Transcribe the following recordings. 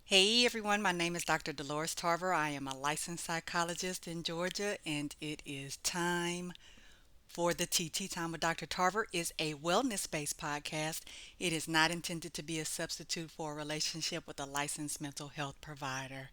Hey everyone, my name is Dr. Dolores Tarver. I am a licensed psychologist in Georgia, and it is time for the TT Time with Dr. Tarver is a wellness-based podcast. It is not intended to be a substitute for a relationship with a licensed mental health provider.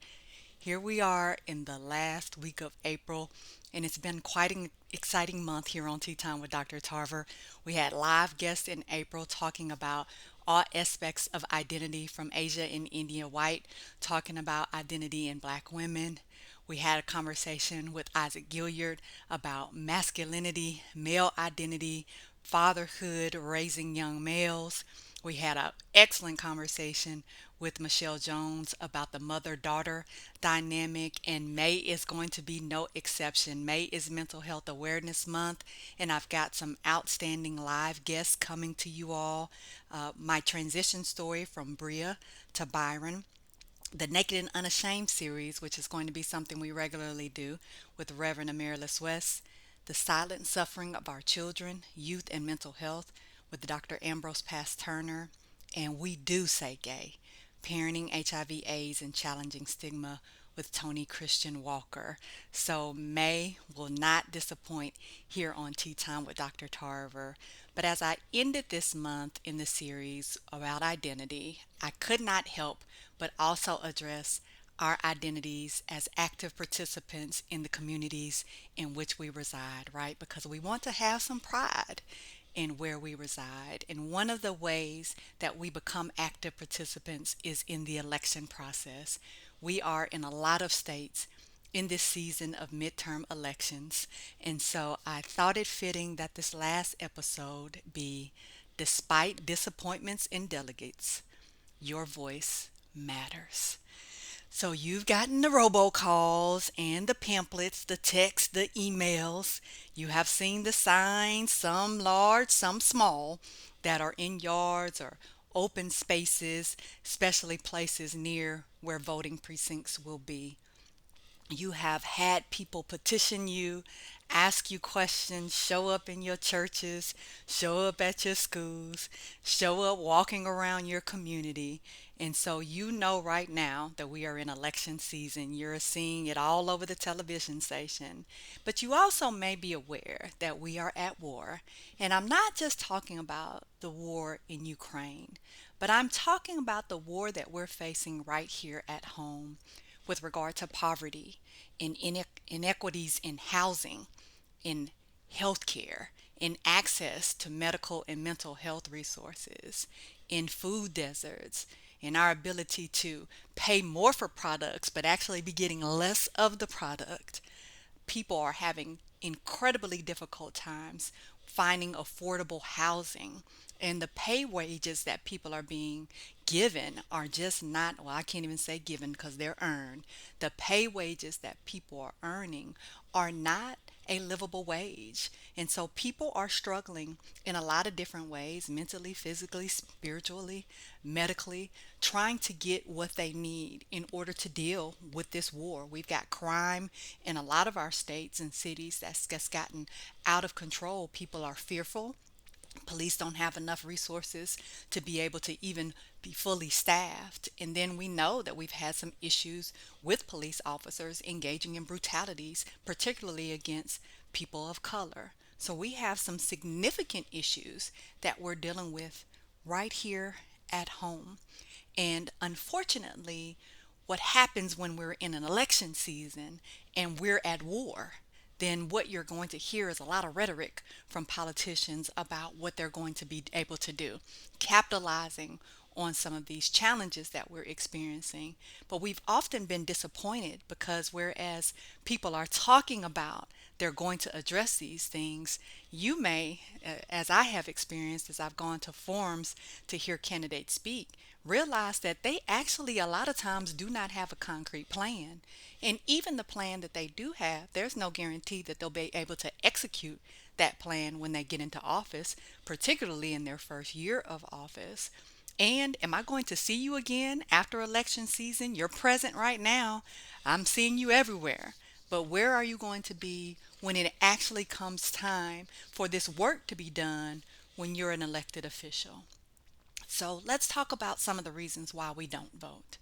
Here we are in the last week of April, and it's been quite an exciting month here on Tea Time with Dr. Tarver. We had live guests in April talking about all aspects of identity from Asia and India White, talking about identity in Black women. We had a conversation with Isaac Gilliard about masculinity, male identity, fatherhood, raising young males. We had an excellent conversation with Michelle Jones about the mother daughter dynamic, and May is going to be no exception. May is Mental Health Awareness Month, and I've got some outstanding live guests coming to you all. My transition story from Bria to Byron, the Naked and Unashamed series, which is going to be something we regularly do with Reverend Amaryllis West, the silent suffering of our children, youth, and mental health with Dr. Ambrose Pass Turner, and We Do Say Gay, parenting HIV/AIDS and challenging stigma with Tony Christian Walker. So May will not disappoint here on Tea Time with Dr. Tarver. But as I ended this month in the series about identity, I could not help but also address our identities as active participants in the communities in which we reside, right? Because we want to have some pride in where we reside. And one of the ways that we become active participants is in the election process. We are in a lot of states in this season of midterm elections. And so I thought it fitting that this last episode be Despite Disappointments in Delegates, Your Voice Matters. So you've gotten the robocalls and the pamphlets, the texts, the emails. You have seen the signs, some large, some small, that are in yards or open spaces, especially places near where voting precincts will be. You have had people petition you, ask you questions, show up in your churches, show up at your schools, show up walking around your community. And so you know right now that we are in election season. You're seeing it all over the television station. But you also may be aware that we are at war. And I'm not just talking about the war in Ukraine, but I'm talking about the war that we're facing right here at home with regard to poverty, in inequities in housing, in healthcare, in access to medical and mental health resources, in food deserts, in our ability to pay more for products but actually be getting less of the product. People are having incredibly difficult times finding affordable housing, and the pay wages that people are being given are just not, well, I can't even say given because they're earned. The pay wages that people are earning are not a livable wage. And so people are struggling in a lot of different ways, mentally, physically, spiritually, medically, trying to get what they need in order to deal with this war. We've got crime in a lot of our states and cities that's just gotten out of control. People are fearful. Police don't have enough resources to be able to even be fully staffed. And then we know that we've had some issues with police officers engaging in brutalities, particularly against people of color. So we have some significant issues that we're dealing with right here at home. And unfortunately, what happens when we're in an election season and we're at war, then what you're going to hear is a lot of rhetoric from politicians about what they're going to be able to do, capitalizing on some of these challenges that we're experiencing. But we've often been disappointed because whereas people are talking about they're going to address these things, you may, as I have experienced as I've gone to forums to hear candidates speak, realize that they actually a lot of times do not have a concrete plan. And even the plan that they do have, there's no guarantee that they'll be able to execute that plan when they get into office, particularly in their first year of office. And am I going to see you again after election season? You're present right now. I'm seeing you everywhere. But where are you going to be when it actually comes time for this work to be done when you're an elected official? So let's talk about some of the reasons why we don't vote.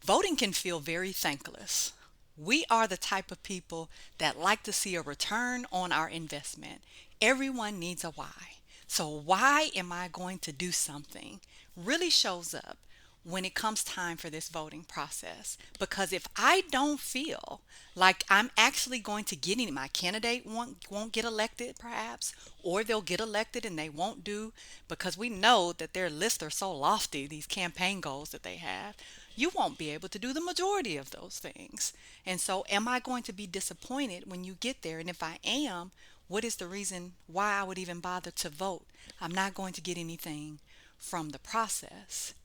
Voting can feel very thankless. We are the type of people that like to see a return on our investment. Everyone needs a why. So, why am I going to do something really shows up when it comes time for this voting process. Because if I don't feel like I'm actually going to get any, my candidate won't get elected perhaps, or they'll get elected and they won't do, because we know that their lists are so lofty, these campaign goals that they have, you won't be able to do the majority of those things. And so, am I going to be disappointed when you get there? And if I am, what is the reason why I would even bother to vote? I'm not going to get anything from the process.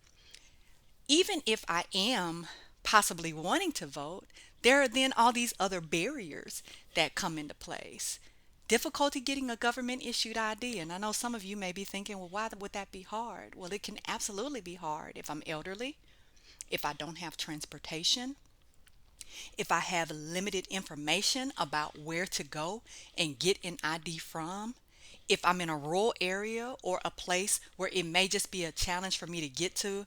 Even if I am possibly wanting to vote, there are then all these other barriers that come into place. Difficulty getting a government issued ID. And I know some of you may be thinking, well, why would that be hard? Well, it can absolutely be hard if I'm elderly, if I don't have transportation, if I have limited information about where to go and get an ID from, if I'm in a rural area or a place where it may just be a challenge for me to get to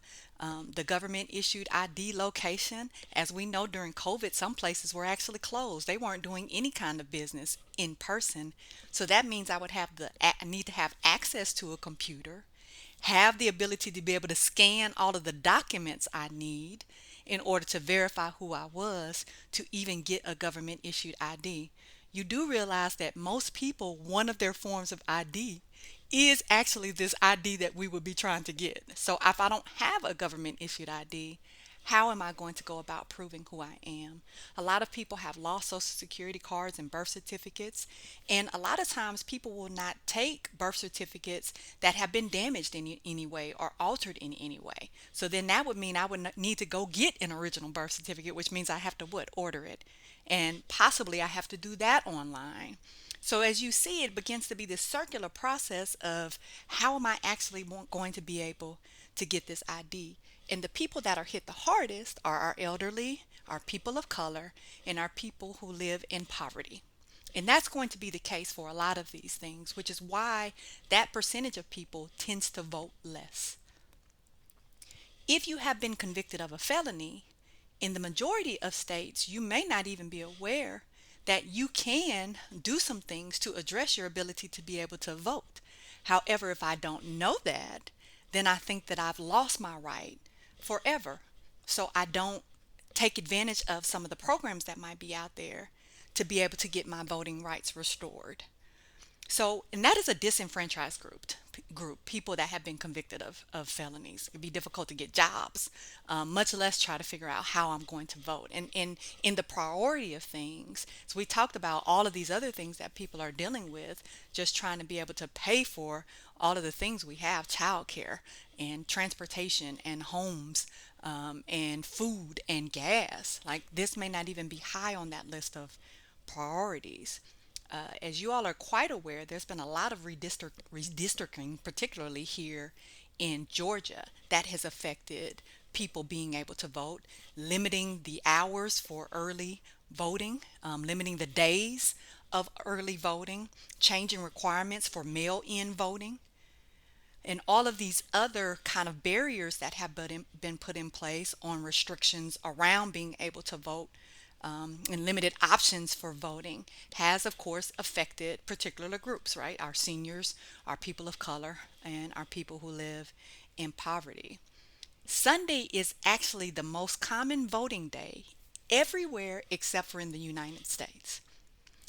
the government issued ID location. As we know, during COVID, some places were actually closed. They weren't doing any kind of business in person. So that means I would need to have access to a computer, have the ability to be able to scan all of the documents I need in order to verify who I was to even get a government issued ID. You do realize that most people, one of their forms of ID is actually this ID that we would be trying to get. So if I don't have a government issued ID, how am I going to go about proving who I am? A lot of people have lost social security cards and birth certificates, and a lot of times people will not take birth certificates that have been damaged in any way or altered in any way. So then that would mean I would need to go get an original birth certificate, which means I have to what? Order it. And possibly I have to do that online. So as you see, it begins to be this circular process of how am I actually going to be able to get this ID? And the people that are hit the hardest are our elderly, our people of color, and our people who live in poverty. And that's going to be the case for a lot of these things, which is why that percentage of people tends to vote less. If you have been convicted of a felony, in the majority of states, you may not even be aware that you can do some things to address your ability to be able to vote. However, if I don't know that, then I think that I've lost my right forever. So I don't take advantage of some of the programs that might be out there to be able to get my voting rights restored. So, and that is a disenfranchised group, people that have been convicted of felonies. It'd be difficult to get jobs, much less try to figure out how I'm going to vote. And in the priority of things, so we talked about all of these other things that people are dealing with, just trying to be able to pay for all of the things we have, childcare and transportation and homes, and food and gas. Like this may not even be high on that list of priorities. As you all are quite aware, there's been a lot of redistricting, particularly here in Georgia, that has affected people being able to vote, limiting the hours for early voting, limiting the days of early voting, changing requirements for mail-in voting, and all of these other kind of barriers that have been put in place on restrictions around being able to vote, and limited options for voting has, of course, affected particular groups, right? Our seniors, our people of color, and our people who live in poverty. Sunday is actually the most common voting day everywhere except for in the United States,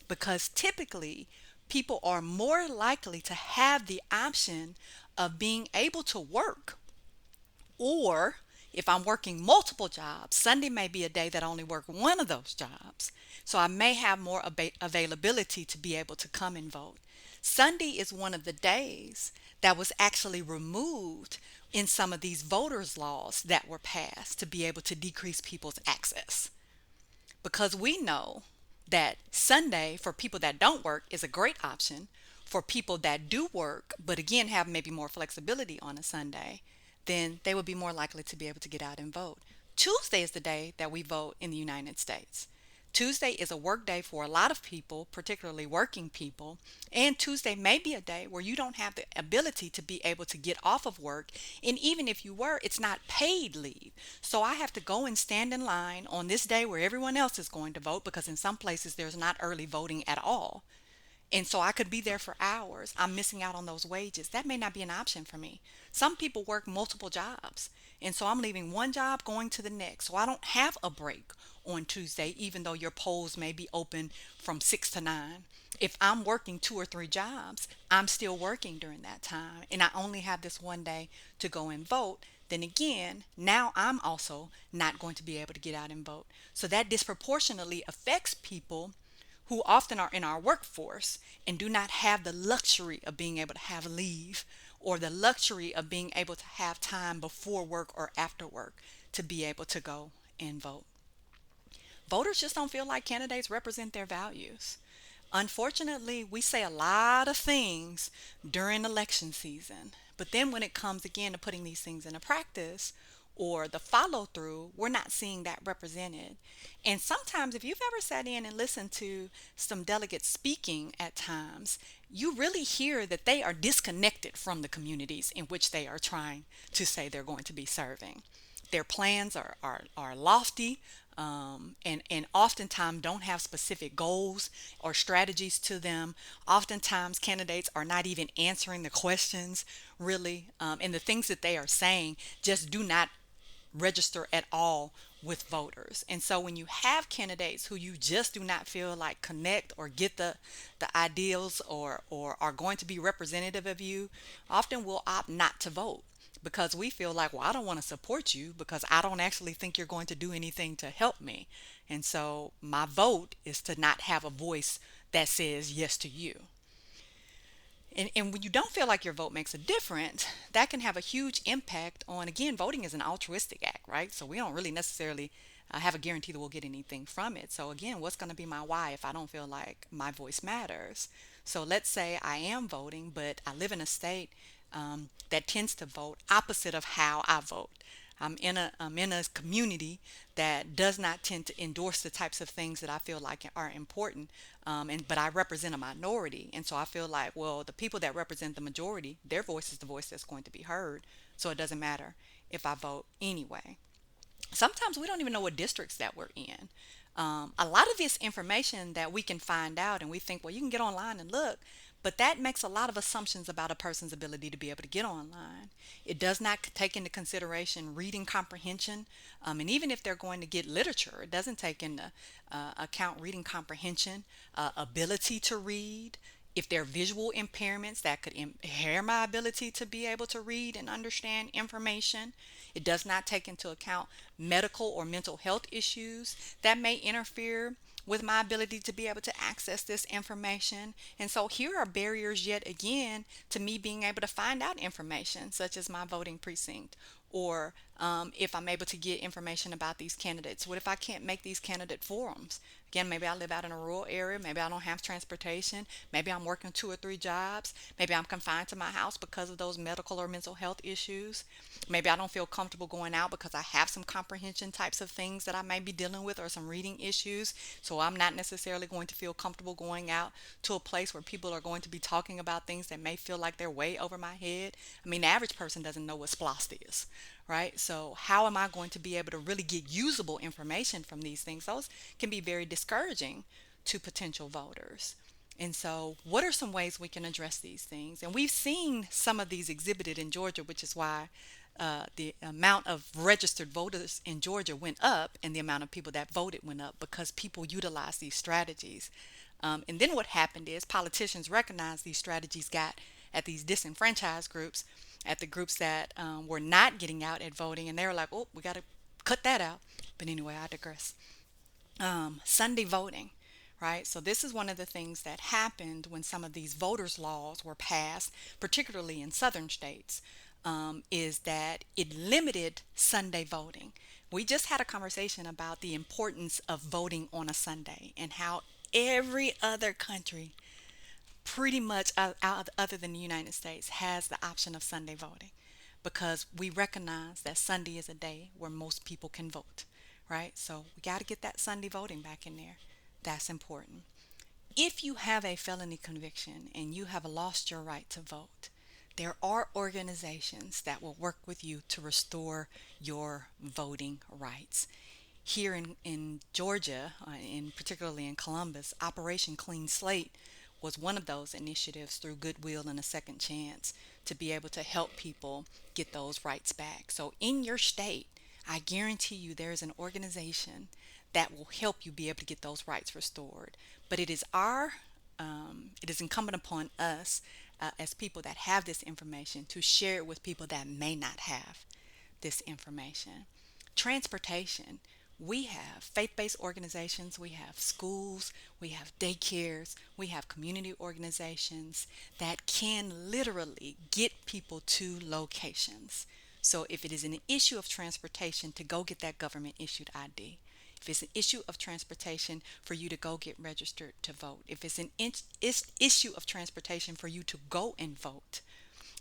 because typically people are more likely to have the option of being able to work, or if I'm working multiple jobs, Sunday may be a day that I only work one of those jobs. So I may have more availability to be able to come and vote. Sunday is one of the days that was actually removed in some of these voters' laws that were passed to be able to decrease people's access. Because we know that Sunday for people that don't work is a great option. For people that do work, but again have maybe more flexibility on a Sunday, then they would be more likely to be able to get out and vote. Tuesday is the day that we vote in the United States. Tuesday is a work day for a lot of people, particularly working people. And Tuesday may be a day where you don't have the ability to be able to get off of work. And even if you were, it's not paid leave. So I have to go and stand in line on this day where everyone else is going to vote, because in some places there's not early voting at all. And so I could be there for hours. I'm missing out on those wages. That may not be an option for me. Some people work multiple jobs. And so I'm leaving one job going to the next. So I don't have a break on Tuesday, even though your polls may be open from 6 to 9. If I'm working two or three jobs, I'm still working during that time. And I only have this one day to go and vote. Then again, now I'm also not going to be able to get out and vote. So that disproportionately affects people who often are in our workforce and do not have the luxury of being able to have leave, or the luxury of being able to have time before work or after work to be able to go and vote. Voters just don't feel like candidates represent their values. Unfortunately, we say a lot of things during election season, but then when it comes again to putting these things into practice or the follow through, we're not seeing that represented. And sometimes, if you've ever sat in and listened to some delegates speaking at times, you really hear that they are disconnected from the communities in which they are trying to say they're going to be serving. Their plans are lofty, and oftentimes don't have specific goals or strategies to them. Oftentimes, candidates are not even answering the questions really, and the things that they are saying just do not register at all with voters. And so when you have candidates who you just do not feel like connect or get the ideals, or are going to be representative of you, often will opt not to vote, because we feel like, well, I don't want to support you because I don't actually think you're going to do anything to help me. And so my vote is to not have a voice that says yes to you. And when you don't feel like your vote makes a difference, that can have a huge impact on, again, voting is an altruistic act, right? So we don't really necessarily have a guarantee that we'll get anything from it. So again, what's going to be my why if I don't feel like my voice matters? So let's say I am voting, but I live in a state that tends to vote opposite of how I vote. I'm in a community that does not tend to endorse the types of things that I feel like are important, but I represent a minority, and so I feel like, well, the people that represent the majority, their voice is the voice that's going to be heard, so it doesn't matter if I vote anyway. Sometimes we don't even know what districts that we're in. A lot of this information that we can find out, and we think, well, you can get online and look, but that makes a lot of assumptions about a person's ability to be able to get online. It does not take into consideration reading comprehension, and even if they're going to get literature, it doesn't take into account reading comprehension, ability to read. If there are visual impairments that could impair my ability to be able to read and understand information. It does not take into account medical or mental health issues that may interfere with my ability to be able to access this information. And so here are barriers yet again to me being able to find out information, such as my voting precinct, or if I'm able to get information about these candidates. What if I can't make these candidate forums? Again, maybe I live out in a rural area. Maybe I don't have transportation. Maybe I'm working two or three jobs. Maybe I'm confined to my house because of those medical or mental health issues. Maybe I don't feel comfortable going out because I have some comprehension types of things that I may be dealing with, or some reading issues. So I'm not necessarily going to feel comfortable going out to a place where people are going to be talking about things that may feel like they're way over my head. I mean, the average person doesn't know what SPLOST is, right? So how am I going to be able to really get usable information from these things? Those can be very discouraging to potential voters. And so, what are some ways we can address these things? And we've seen some of these exhibited in Georgia, which is why the amount of registered voters in Georgia went up, and the amount of people that voted went up, because people utilize these strategies. And then what happened is politicians recognized these strategies got at these disenfranchised groups, at the groups that were not getting out at voting, and they were like, oh, we got to cut that out. But anyway, I digress. Sunday voting, right? So this is one of the things that happened when some of these voters' laws were passed, particularly in southern states, is that it limited Sunday voting. We just had a conversation about the importance of voting on a Sunday, and how every other country, pretty much other than the United States, has the option of Sunday voting, because we recognize that Sunday is a day where most people can vote, right? So we got to get that Sunday voting back in there. That's important. If you have a felony conviction and you have lost your right to vote, there are organizations that will work with you to restore your voting rights. Here in Georgia, in particularly in Columbus, Operation Clean Slate was one of those initiatives through Goodwill and a Second Chance to be able to help people get those rights back. So in your state, I guarantee you there is an organization that will help you be able to get those rights restored. But it is incumbent upon us as people that have this information to share it with people that may not have this information. Transportation. We have faith based organizations, we have schools, we have daycares, we have community organizations that can literally get people to locations. So, if it is an issue of transportation, to go get that government issued ID. If it's an issue of transportation, for you to go get registered to vote. If it's an issue of transportation, for you to go and vote,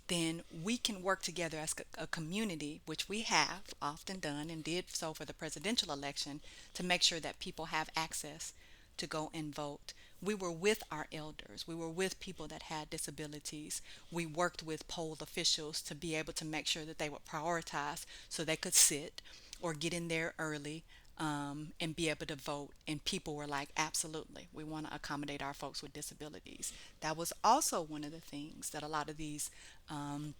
then we can work together as a community, which we have often done and did so for the presidential election, to make sure that people have access to go and vote. We were with our elders, we were with people that had disabilities. We worked with poll officials to be able to make sure that they would prioritize so they could sit or get in there early, and be able to vote. And people were like, absolutely, we want to accommodate our folks with disabilities. That was also one of the things that a lot of these um,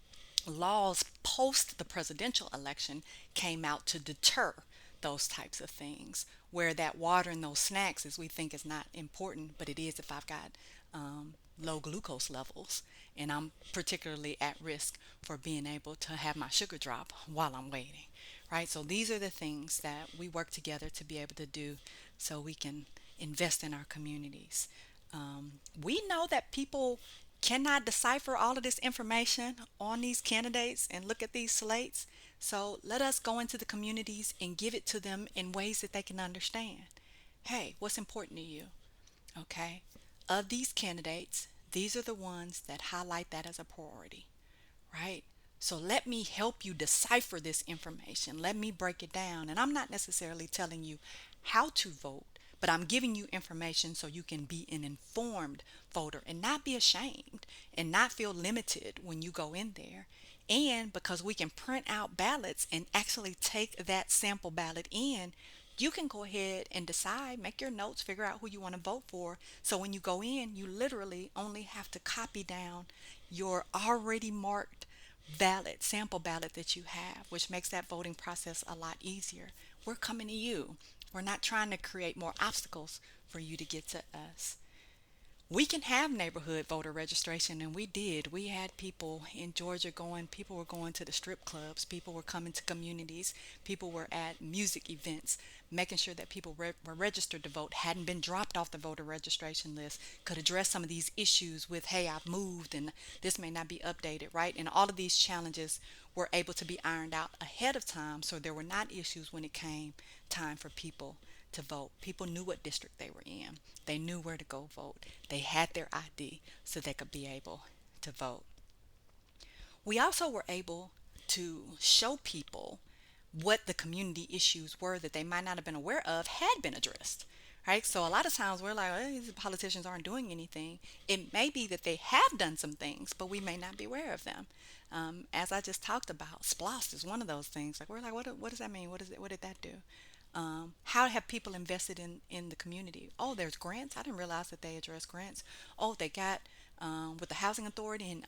laws post the presidential election came out to deter those types of things. Where that water and those snacks, as we think, is not important, but it is if I've got low glucose levels and I'm particularly at risk for being able to have my sugar drop while I'm waiting, right? So these are the things that we work together to be able to do so we can invest in our communities. We know that people cannot decipher all of this information on these candidates and look at these slates. So let us go into the communities and give it to them in ways that they can understand. Hey, what's important to you? Okay. Of these candidates, these are the ones that highlight that as a priority, right? So let me help you decipher this information. Let me break it down. And I'm not necessarily telling you how to vote, but I'm giving you information so you can be an informed voter and not be ashamed and not feel limited when you go in there. And because we can print out ballots and actually take that sample ballot in, you can go ahead and decide, make your notes, figure out who you want to vote for. So when you go in, you literally only have to copy down your already marked ballot, sample ballot that you have, which makes that voting process a lot easier. We're coming to you. We're not trying to create more obstacles for you to get to us. We can have neighborhood voter registration, and we did. We had people in Georgia going, people were going to the strip clubs, people were coming to communities, people were at music events, making sure that people were registered to vote, hadn't been dropped off the voter registration list, could address some of these issues with, hey, I've moved and this may not be updated, right? And all of these challenges were able to be ironed out ahead of time, so there were not issues when it came time for people to vote. People knew what district they were in. They knew where to go vote. They had their ID so they could be able to vote. We also were able to show people what the community issues were that they might not have been aware of had been addressed. Right? So a lot of times we're like, oh, these politicians aren't doing anything. It may be that they have done some things, but we may not be aware of them. As I just talked about, SPLOST is one of those things. Like we're like, what does that mean? What did that do? How have people invested in the community? Oh, there's grants. I didn't realize that they address grants. Oh, they got with the housing authority and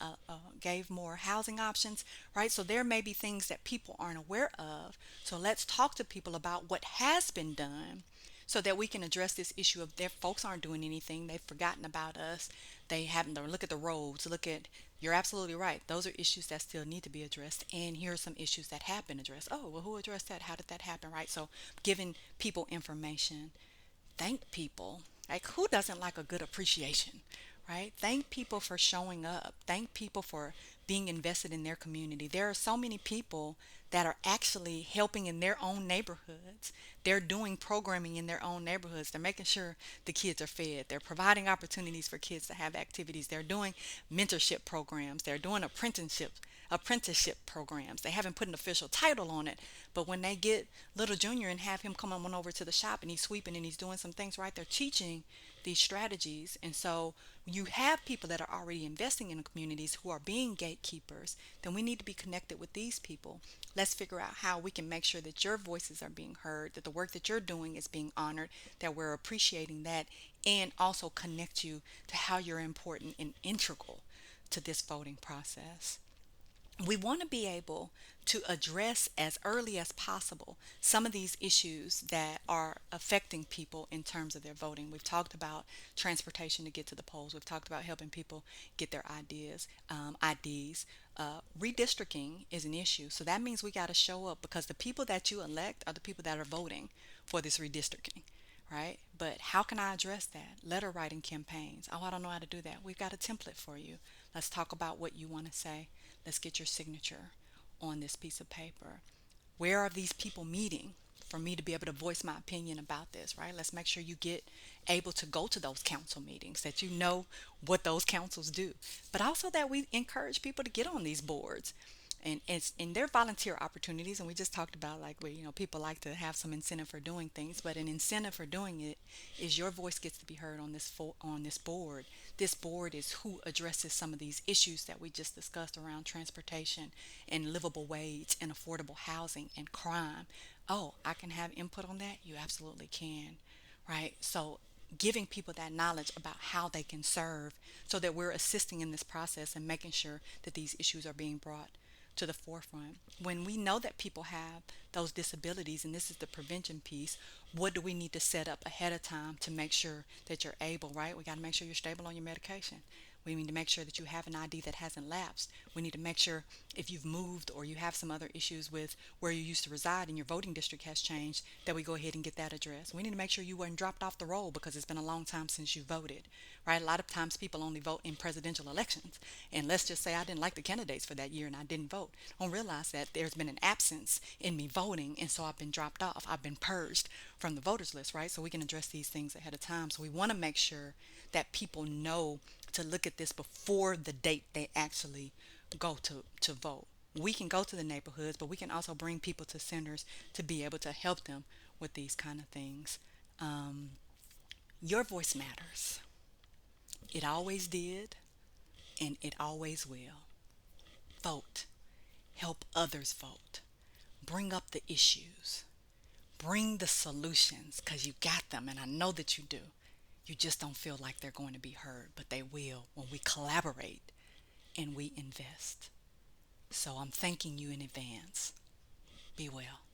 gave more housing options, right? So there may be things that people aren't aware of. So let's talk to people about what has been done so that we can address this issue of their folks aren't doing anything. They've forgotten about us. They haven't look at the roads, look at, you're absolutely right. Those are issues that still need to be addressed. And here are some issues that have been addressed. Oh, well, who addressed that? How did that happen? Right? So giving people information. Thank people. Like, who doesn't like a good appreciation? Right? Thank people for showing up. Thank people for being invested in their community. There are so many people that are actually helping in their own neighborhoods. They're doing programming in their own neighborhoods. They're making sure the kids are fed. They're providing opportunities for kids to have activities. They're doing mentorship programs. They're doing apprenticeships. apprenticeship programs. They haven't put an official title on it, but when they get little junior and have him come on over to the shop and he's sweeping and he's doing some things right, they're teaching these strategies. And so you have people that are already investing in the communities who are being gatekeepers, then we need to be connected with these people. Let's figure out how we can make sure that your voices are being heard, that the work that you're doing is being honored, that we're appreciating that, and also connect you to how you're important and integral to this voting process. We want to be able to address as early as possible some of these issues that are affecting people in terms of their voting. We've talked about transportation to get to the polls. We've talked about helping people get their IDs. Redistricting is an issue. So that means we got to show up because the people that you elect are the people that are voting for this redistricting, right? But how can I address that? Letter writing campaigns. Oh, I don't know how to do that. We've got a template for you. Let's talk about what you want to say. Let's get your signature on this piece of paper. Where are these people meeting for me to be able to voice my opinion about this, right? Let's make sure you get able to go to those council meetings, that you know what those councils do, but also that we encourage people to get on these boards. And it's in their volunteer opportunities, and we just talked about like where people like to have some incentive for doing things, but an incentive for doing it is your voice gets to be heard on this board. This board is who addresses some of these issues that we just discussed around transportation and livable wage and affordable housing and crime. Oh, I can have input on that? You absolutely can, right? So giving people that knowledge about how they can serve so that we're assisting in this process and making sure that these issues are being brought to the forefront. When we know that people have those disabilities, and this is the prevention piece, what do we need to set up ahead of time to make sure that you're able, right? We got to make sure you're stable on your medication. We need to make sure that you have an ID that hasn't lapsed. We need to make sure if you've moved or you have some other issues with where you used to reside and your voting district has changed, that we go ahead and get that addressed. We need to make sure you weren't dropped off the roll because it's been a long time since you voted, right? A lot of times people only vote in presidential elections. And let's just say I didn't like the candidates for that year and I didn't vote. I don't realize that there's been an absence in me voting, and so I've been dropped off. I've been purged from the voters list, right? So we can address these things ahead of time. So we want to make sure that people know to look at this before the date they actually go to vote. We can go to the neighborhoods, but we can also bring people to centers to be able to help them with these kind of things. Um, your voice matters. It always did, and it always will. Vote. Help others vote. Bring up the issues. Bring the solutions because you got them, and I know that you do. You just don't feel like they're going to be heard, but they will when we collaborate and we invest. So I'm thanking you in advance. Be well.